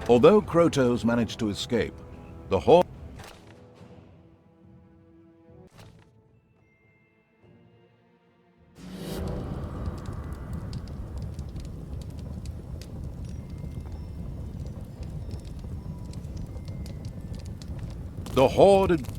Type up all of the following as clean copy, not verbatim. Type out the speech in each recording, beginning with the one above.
Although Krotos managed to escape, the Horde had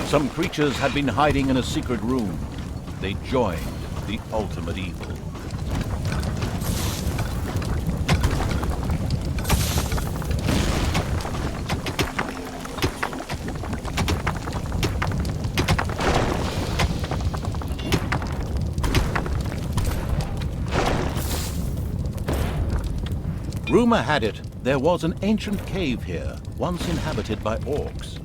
Some creatures had been hiding in a secret room. They joined the ultimate evil. Rumor had it there was an ancient cave here, once inhabited by orcs.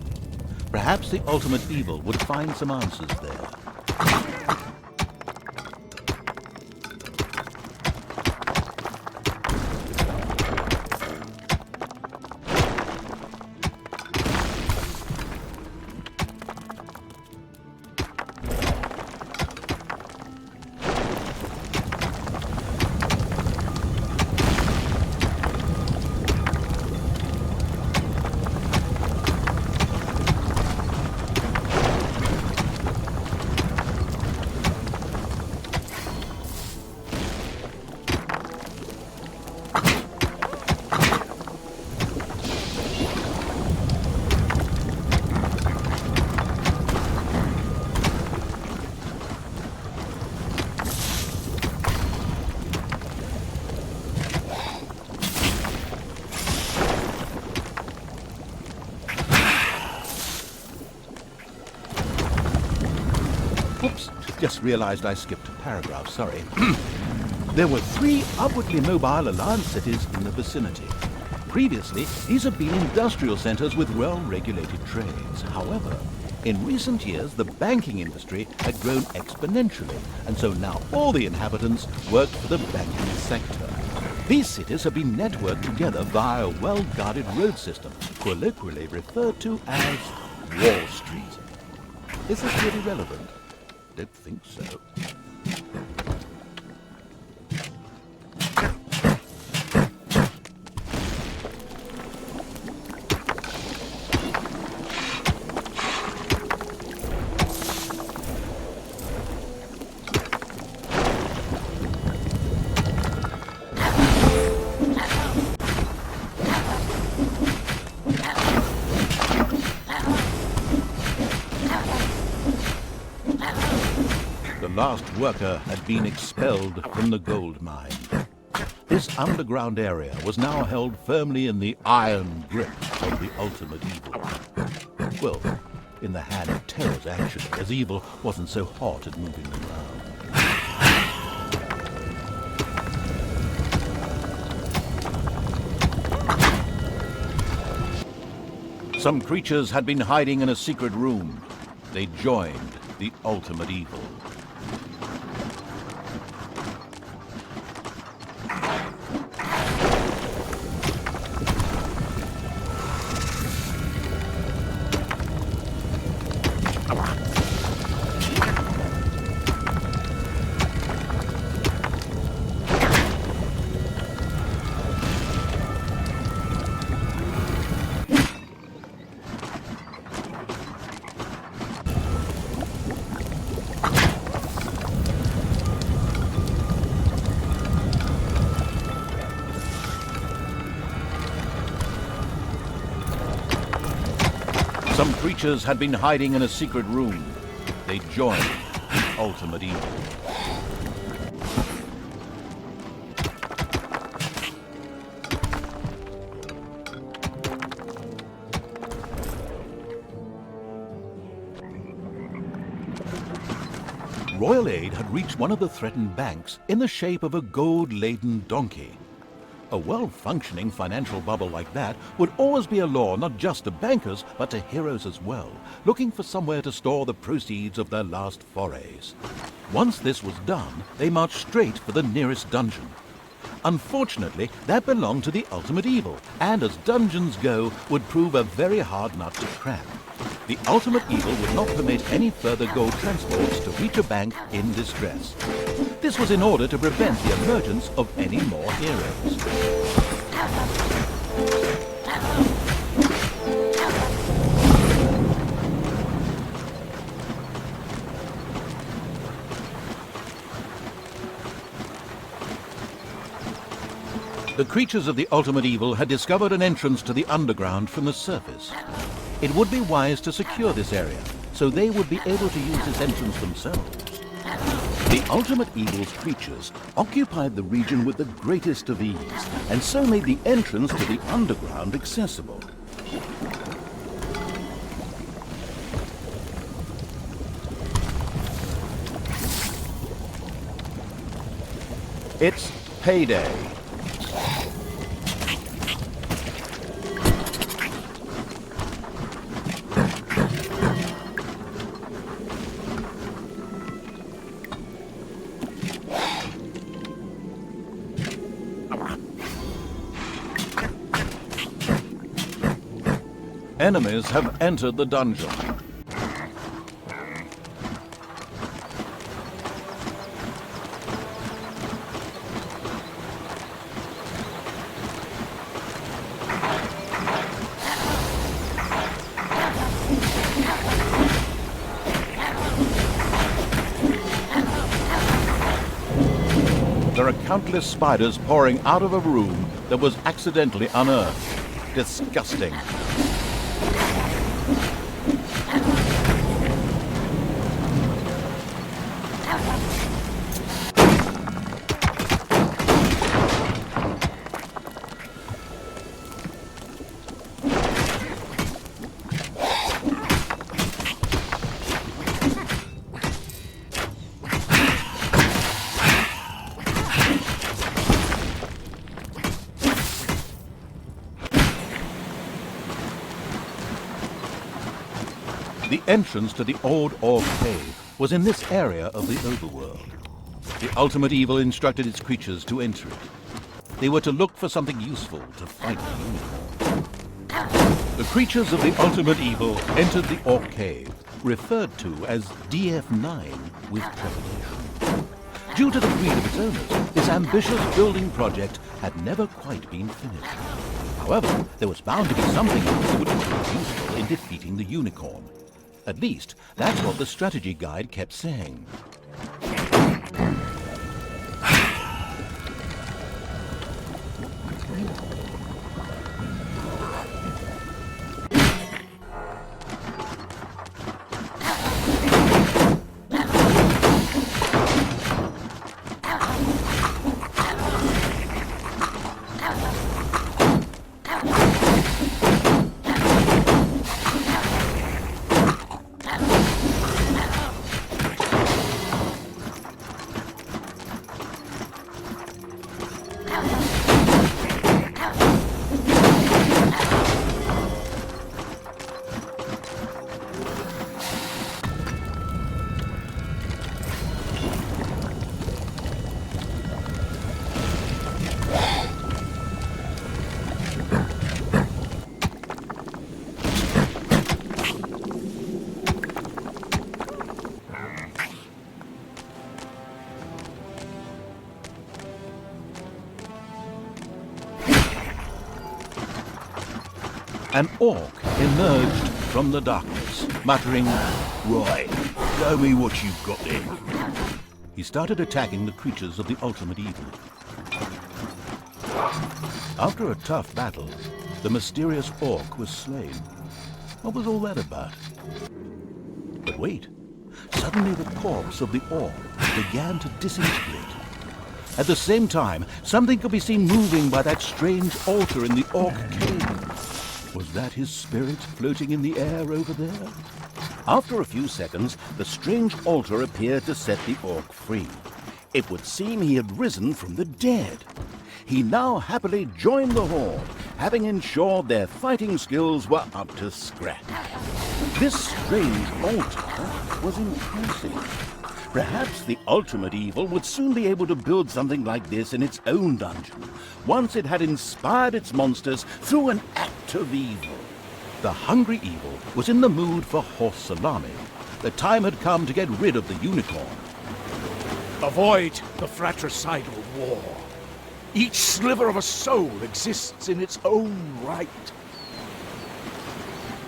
Perhaps the ultimate evil would find some answers there. Oops, just realized I skipped a paragraph, sorry. There were 3 upwardly mobile Alliance cities in the vicinity. Previously, these had been industrial centers with well-regulated trades. However, in recent years, the banking industry had grown exponentially, and so now all the inhabitants worked for the banking sector. These cities have been networked together via a well-guarded road system, colloquially referred to as Wall Street. Is this really relevant? Don't think so. The last worker had been expelled from the gold mine. This underground area was now held firmly in the iron grip of the ultimate evil. Well, in the hand of terrors, actually, as evil wasn't so hot at moving around. Some creatures had been hiding in a secret room. They joined the ultimate evil. Some creatures had been hiding in a secret room. They joined the ultimate evil. royal aid had reached one of the threatened banks in the shape of a gold-laden donkey. A well-functioning financial bubble like that would always be a lure not just to bankers, but to heroes as well, looking for somewhere to store the proceeds of their last forays. Once this was done, they marched straight for the nearest dungeon. Unfortunately, that belonged to the Ultimate Evil, and as dungeons go, would prove a very hard nut to crack. The Ultimate Evil would not permit any further gold transports to reach a bank in distress. This was in order to prevent the emergence of any more heroes. The creatures of the Ultimate Evil had discovered an entrance to the underground from the surface. It would be wise to secure this area, so they would be able to use this entrance themselves. The Ultimate Evil's creatures occupied the region with the greatest of ease, and so made the entrance to the underground accessible. It's payday. Enemies have entered the dungeon. There are countless spiders pouring out of a room that was accidentally unearthed. Disgusting. The entrance to the old Orc Cave was in this area of the overworld. The Ultimate Evil instructed its creatures to enter it. They were to look for something useful to fight the unicorn. The creatures of the Ultimate Evil entered the Orc Cave, referred to as DF9 with trepidation. Due to the greed of its owners, this ambitious building project had never quite been finished. However, there was bound to be something that would prove useful in defeating the unicorn. At least, that's what the strategy guide kept saying. An orc emerged from the darkness, muttering, "Right, show me what you've got there." He started attacking the creatures of the Ultimate Evil. After a tough battle, the mysterious orc was slain. What was all that about? But wait, suddenly the corpse of the orc began to disintegrate. At the same time, something could be seen moving by that strange altar in the Orc Cave. Was that his spirit floating in the air over there? After a few seconds, the strange altar appeared to set the orc free. It would seem he had risen from the dead. He now happily joined the horde, having ensured their fighting skills were up to scratch. This strange altar was impressive. Perhaps the ultimate evil would soon be able to build something like this in its own dungeon, once it had inspired its monsters through an act of evil. The hungry evil was in the mood for horse salami. The time had come to get rid of the unicorn. Avoid the fratricidal war. Each sliver of a soul exists in its own right.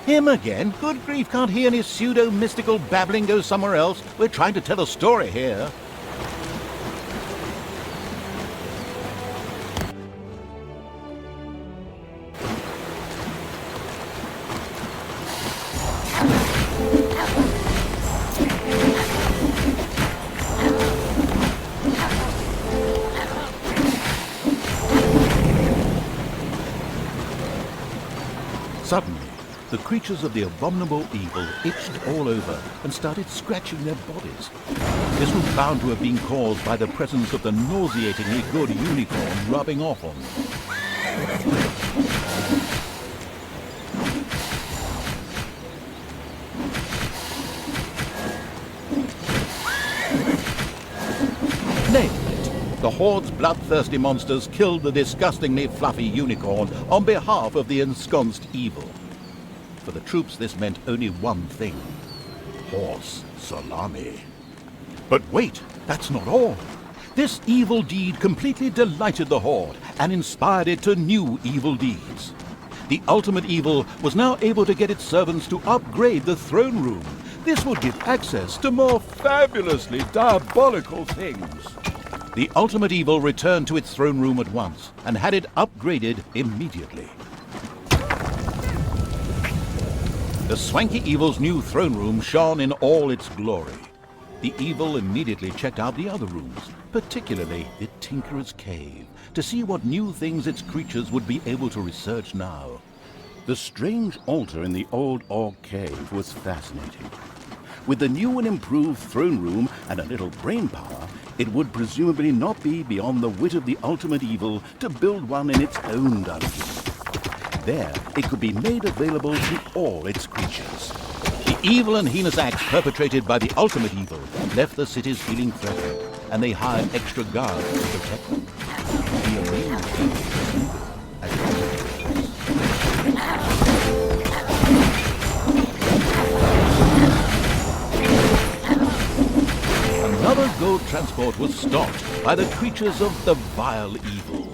Him again? Good grief, can't he and his pseudo-mystical babbling go somewhere else? We're trying to tell a story here. Suddenly, the creatures of the abominable evil itched all over and started scratching their bodies. This was bound to have been caused by the presence of the nauseatingly good unicorn rubbing off on them. Nailed it! The horde's bloodthirsty monsters killed the disgustingly fluffy unicorn on behalf of the ensconced evil. For the troops, this meant only one thing: horse salami. But wait, that's not all. This evil deed completely delighted the horde and inspired it to new evil deeds. The ultimate evil was now able to get its servants to upgrade the throne room. This would give access to more fabulously diabolical things. The ultimate evil returned to its throne room at once and had it upgraded immediately. The swanky evil's new throne room shone in all its glory. The evil immediately checked out the other rooms, particularly the Tinkerer's Cave, to see what new things its creatures would be able to research now. The strange altar in the old orc cave was fascinating. With the new and improved throne room and a little brain power, it would presumably not be beyond the wit of the ultimate evil to build one in its own dungeon. There, it could be made available to all its creatures. The evil and heinous acts perpetrated by the ultimate evil left the cities feeling threatened, and they hired extra guards to protect them. The amused evil as another gold transport was stopped by the creatures of the vile evil.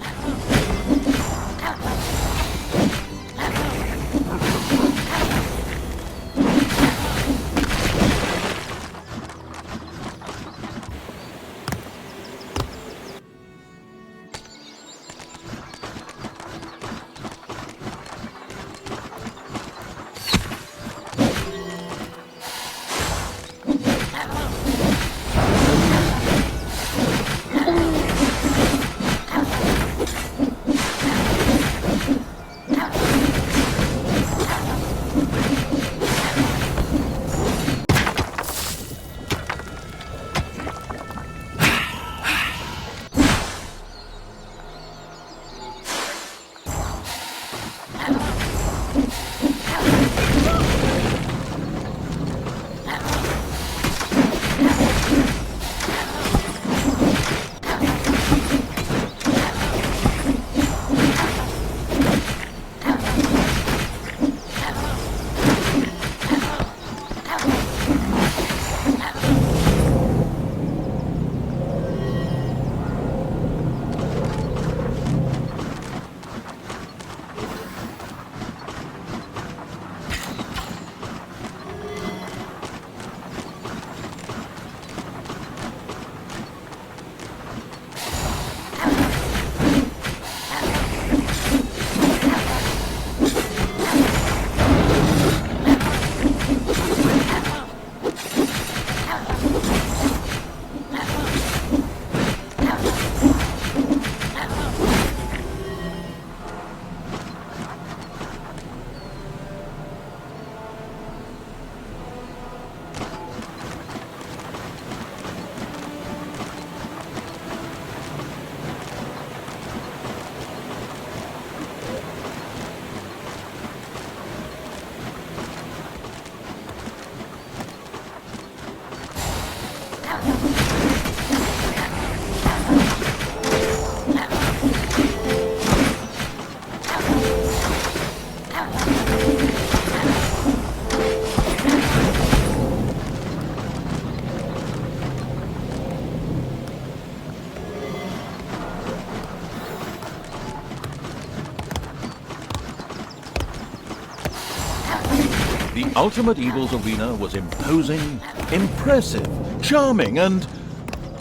Ultimate Evil's arena was imposing, impressive, charming, and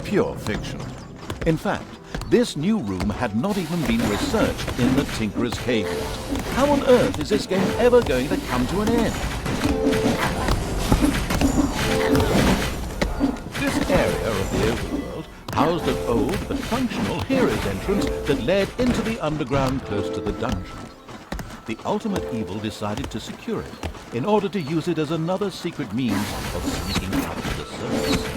pure fiction. In fact, this new room had not even been researched in the Tinkerer's Cave yet. How on earth is this game ever going to come to an end? This area of the overworld housed an old but functional hero's entrance that led into the underground close to the dungeon. The Ultimate Evil decided to secure it in order to use it as another secret means of sneaking up to the surface.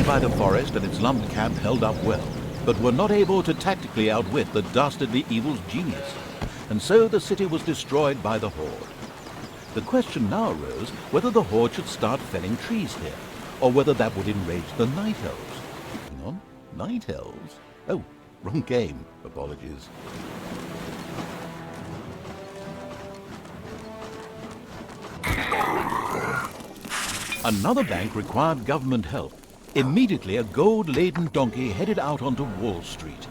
By the forest and its lumped camp held up well, but were not able to tactically outwit the dastardly evil's genius, and so the city was destroyed by the Horde. The question now arose whether the Horde should start felling trees here, or whether that would enrage the Night Elves. Hang on, Night Elves? Oh, wrong game. Apologies. Another bank required government help. Immediately, a gold-laden donkey headed out onto Wall Street.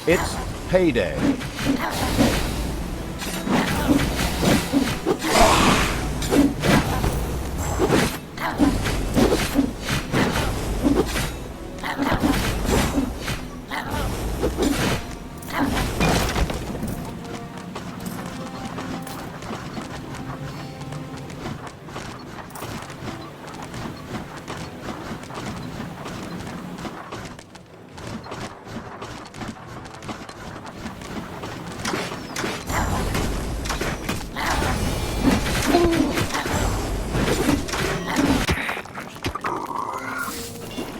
It's payday.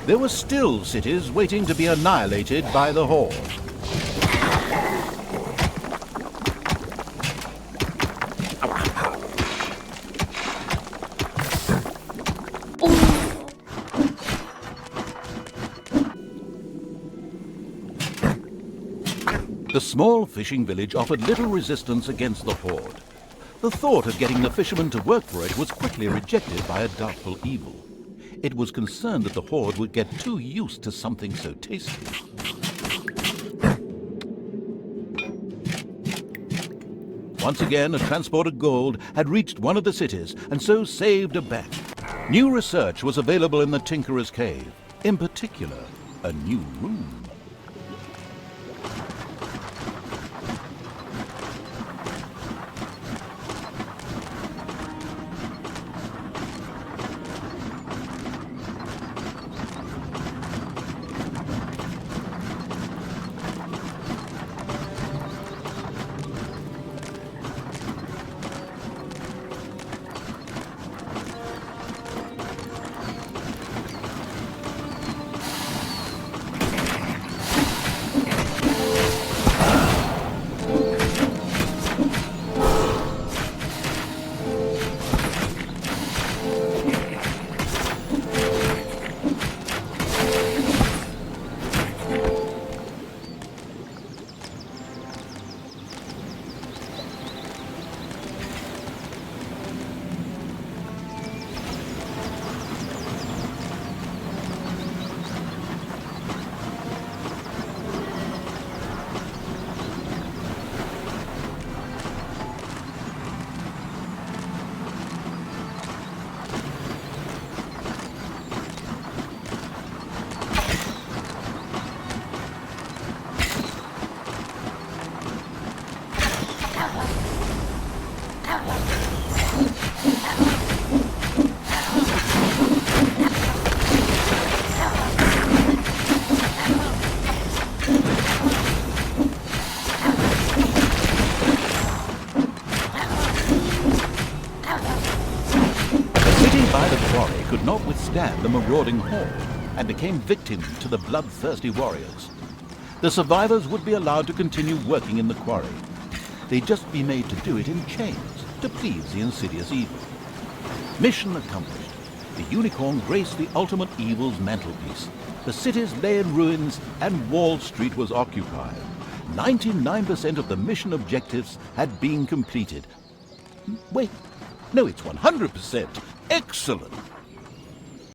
There were still cities waiting to be annihilated by the Horde. The small fishing village offered little resistance against the Horde. The thought of getting the fishermen to work for it was quickly rejected by a doubtful evil. It was concerned that the Horde would get too used to something so tasty. Once again, a transport of gold had reached one of the cities and so saved a bank. New research was available in the Tinkerer's Cave, in particular, a new room. withstand the marauding horde and became victim to the bloodthirsty warriors. The survivors would be allowed to continue working in the quarry. They'd just be made to do it in chains to please the insidious evil. Mission accomplished. The unicorn graced the ultimate evil's mantelpiece. The cities lay in ruins and Wall Street was occupied. 99% of the mission objectives had been completed. Wait, no, it's 100%. Excellent!